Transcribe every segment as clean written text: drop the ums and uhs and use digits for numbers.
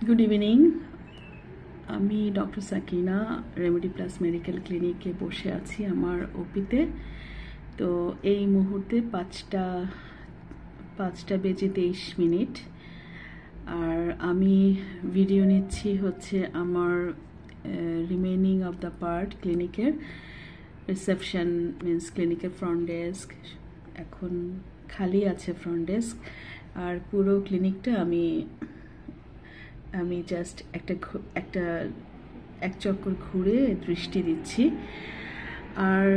Good evening. আমি doctor Sakina remedy plus medical ক্লিনিকে বসে আছি আমার ওপিতে। তো এই মুহূর্তে 5টা বেজে 23 মিনিট, আর আমি ভিডিও নিচ্ছি হচ্ছে আমার রিমেইনিং অফ দ্য পার্ট ক্লিনিকের রিসেপশন, মিন্স ক্লিনিকের ফ্রন্ট ডেস্ক এখন খালি আছে, ফ্রন্ট ডেস্ক। আর পুরো ক্লিনিকটা আমি জাস্ট এক চক্কর ঘুরে দৃষ্টি দিচ্ছি। আর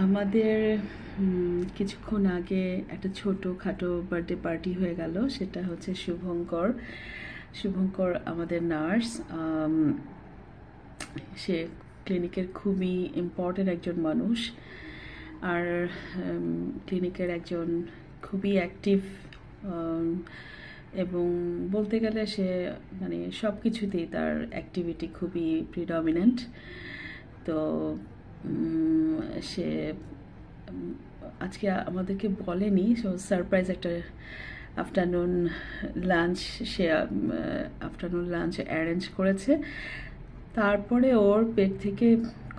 আমাদের কিছুক্ষণ আগে একটা ছোটোখাটো বার্থডে পার্টি হয়ে গেল, সেটা হচ্ছে শুভঙ্কর আমাদের নার্স। সে ক্লিনিকের খুবই ইম্পর্টেন্ট একজন মানুষ, আর ক্লিনিকের একজন খুবই অ্যাক্টিভ, এবং বলতে গেলে সে মানে সব কিছুতেই তার অ্যাক্টিভিটি খুবই প্রিডমিনেন্ট। তো সে আজকে আমাদেরকে বলেনি, সো সারপ্রাইজ একটা আফটারনুন লাঞ্চ অ্যারেঞ্জ করেছে। তারপরে ওর পেট থেকে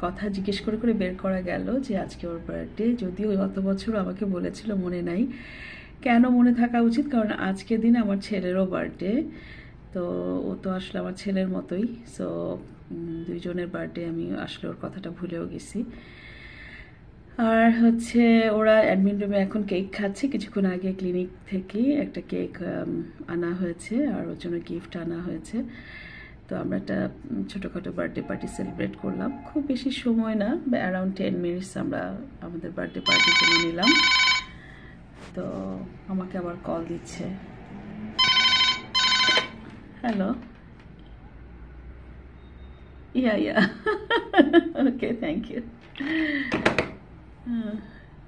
কথা জিজ্ঞেস করে করে বের করা গেল যে আজকে ওর বার্থডে, যদিও গত বছর আমাকে বলেছিল, মনে নাই। কেন মনে থাকা উচিত, কারণ আজকের দিনে আমার ছেলেরও বার্থডে। তো ও তো আসলে আমার ছেলের মতোই, সো দুইজনের বার্থডে আমি আসলে ওর কথাটা ভুলেও গেছি। আর হচ্ছে ওরা অ্যাডমিন রুমে এখন কেক খাচ্ছে। কিছুক্ষণ আগে ক্লিনিক থেকে একটা কেক আনা হয়েছে, আর ওর জন্য গিফট আনা হয়েছে। তো আমরা একটা ছোটোখাটো বার্থডে পার্টি সেলিব্রেট করলাম। খুব বেশি সময় না, অ্যারাউন্ড 10 মিনিটস আমরা আমাদের বার্থডে পার্টির জন্য নিলাম। তো আমাকে আবার কল দিচ্ছে। Hello, yeah okay, thank you.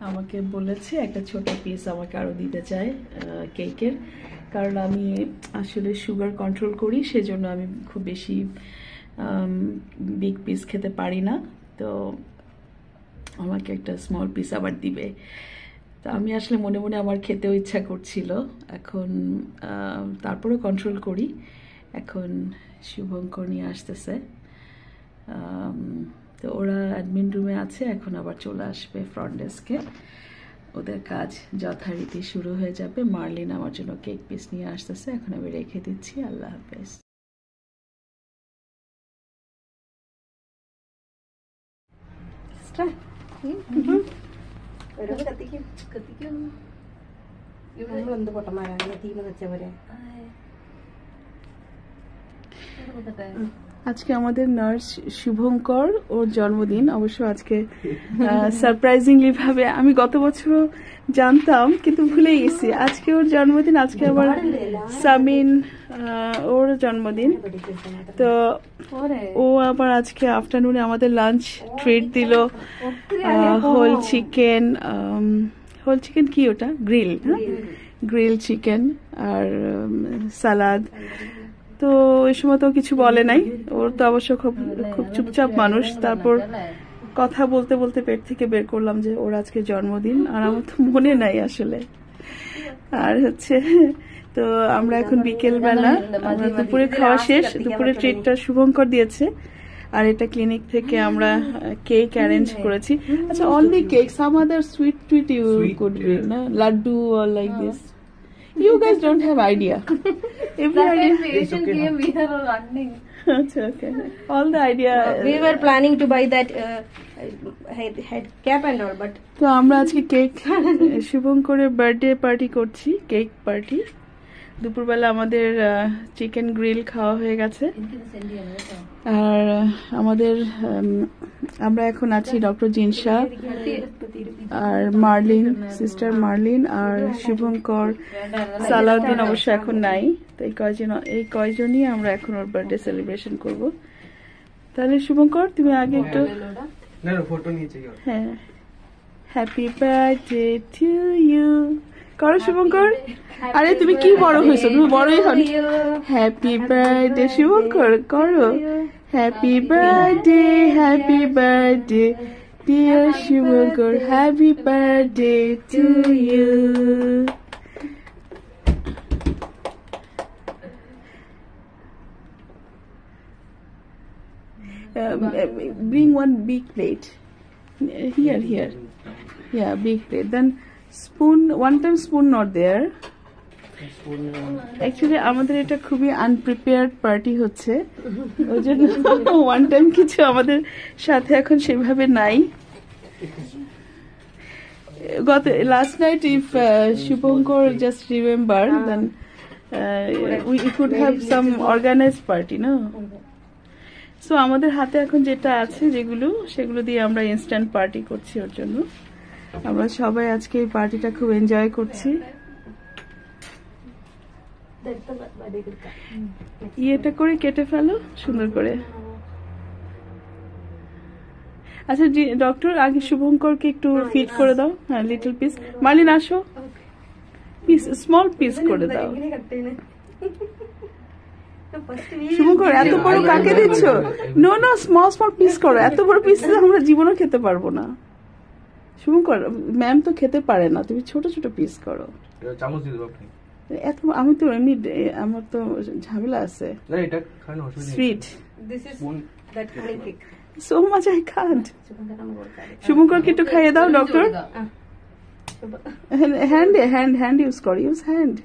আমাকে বলেছে একটা ছোট পিস আমাকে আরও দিতে চায় কেকের, কারণ আমি আসলে সুগার কন্ট্রোল করি, সেজন্য আমি খুব বেশি বিগ পিস খেতে পারি না। তো আমাকে একটা স্মল পিস আবার দিবে। তো আমি আসলে মনে মনে আমার খেতেও ইচ্ছা করছিল, এখন তারপরেও কন্ট্রোল করি। এখন শুভঙ্কর নিয়ে আসতেছে। তো ওরা অ্যাডমিন রুমে আছে, এখন আবার চলে আসবে ফ্রন্ট ডেস্কে। ওদের কাজ যথারীতি শুরু হয়ে যাবে। মার্লিন আমার জন্য কেক পিস নিয়ে আসতেছে, এখন আমি রেখে দিচ্ছি। আল্লাহ হাফেজ। আজকে আমাদের নার্স শুভঙ্কর, ওর জন্মদিন। অবশ্য আজকে সারপ্রাইজিংলি ভাবে, আমি গত বছরও জানতাম কিন্তু ভুলে গেছি আজকে ওর জন্মদিন। আজকে আবার সামিন ওর জন্মদিন, তো ও আবার আজকে আফটারনুনে আমাদের লাঞ্চ ট্রিট দিল। হোল চিকেন কি ওটা, গ্রিল চিকেন আর সালাদ। তো ওই সময় তো কিছু বলে নাই, ওর তো অবশ্য খুব চুপচাপ মানুষ। তারপর কথা বলতে বলতে পেট থেকে বের করলাম যে ওর আজকে জন্মদিন, আর আমার তো মনে নাই আসলে। আর হচ্ছে তো আমরা এখন বিকেল বেলা, আমরা দুপুরে খাওয়া শেষ, দুপুরে ট্রিটটা শুভঙ্কর দিয়েছে, আর এটা ক্লিনিক থেকে আমরা কেক অ্যারেঞ্জ করেছি। আচ্ছা, only cake, some other sweet টুইট ইউ কুড বি, না laddoo or like this? You guys don't have idea. Every idea. Patient came, we are running. Okay. All the idea. We were planning to buy that head cap and all, but. তো আমরা আজকে cake শুভঙ্করের birthday party করছি, cake party. দুপুরবেলা আমাদের chicken grill খাওয়া হয়ে গেছে, আর আমরা এখন আছি ডক্টর জিনশা আর মার্লিন, সিস্টার মার্লিন আর শুভঙ্কর। সালাউদ্দিন অবশ্য এখন নাই। তো এই কয়জনই আমরা এখন ওর বার্থডে সেলিব্রেশন করব। তাহলে শুভঙ্কর, তুমি আগে একটু হ্যাঁ, হ্যাপি বার্থডে টু ইউ করো শুভঙ্কর। আরে তুমি কি বড় হয়েছো, তুমি বড়ই হন। হ্যাপি বার্থডে শুভঙ্কর করো। Happy birthday dear Shubhankar, happy birthday to you. bring one big plate. Here, yeah, big plate. Then spoon, one time spoon not there. Actually আমাদের এটা খুবই আনপ্রিপেয়ার্ড পার্টি হচ্ছে, ওই জন্য ওয়ান টাইম কিছু আমাদের সাথে এখন সেভাবে নাই। Last night, if Shubhankar just remember, then we could have some organized party, no? So আমাদের হাতে এখন যেটা আছে যেগুলো, সেগুলো দিয়ে আমরা ইনস্ট্যান্ট পার্টি করছি ওর জন্য। আমরা সবাই আজকে এই পার্টিটা খুব এনজয় করছি। ইয়েটা করে কেটে ফেলো সুন্দর করে। আচ্ছা জি ডক্টর, আগে শুভঙ্করকে একটু ফিট করে দাও। হ্যাঁ, লিটল পিস। মার্লিন আসো, পিস, স্মল পিস করে দাও। শুভঙ্কর এত বড় কাকে দিচ্ছ? No no, small small piece করো। এত বড় পিস আমরা জীবনও খেতে পারবো না। শুভঙ্কর ম্যাম তো খেতে পারে না, তুমি ছোট ছোট পিস করো। চামচ দিয়ে দেবো আপনি। এত আমি তো এমনি আমার তো ঝামেলা আছে। না এটা খান, অসুবিধা নেই। Sweet This is that honey cake. so much I can't. শুভঙ্করকে একটু খাইয়ে দাও ডক্টর। হ্যান্ড ইউজ করো, ইউজ হ্যান্ড।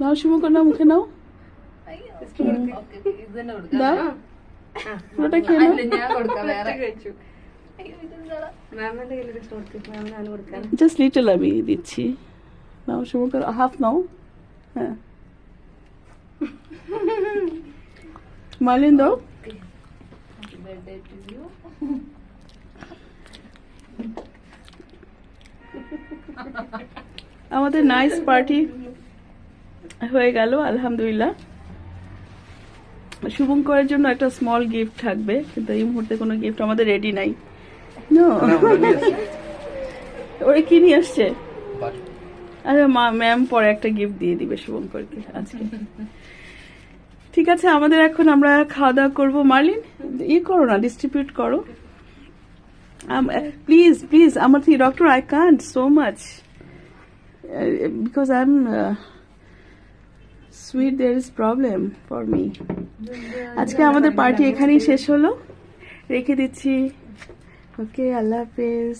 নাও শুভঙ্কর, নাও মুখে নাও, দাও পুরোটা খেয়ে নাও। জাস্ট লিটল আমি দিচ্ছি। নাও শুভঙ্কর, হাফ নাও। হ্যাঁ, মার্লিন দাও। আমাদের নাইস পার্টি হয়ে গেল আলহামদুলিল্লাহ। শুভঙ্করের জন্য একটা স্মল গিফট থাকবে, কিন্তু এই মুহূর্তে কোনো গিফট আমাদের রেডি নাই। ওরা কি নিয়ে আসছে? আরে ম্যাম পরে একটা গিফট দিয়ে দিবে শুভঙ্করকে আজকে। ঠিক আছে, আমাদের এখন আমরা খাওয়া দাওয়া করবো। মার্লিন ইয়ে করো না, ডিস্ট্রিবিউট করো প্লিজ প্লিজ। আমার থেকে doctor I can't so much because I am sweet, there is problem for me. আজকে আমাদের পার্টি এখানেই শেষ হলো, রেখে দিচ্ছি। ওকে, আল্লাহ হাফেজ।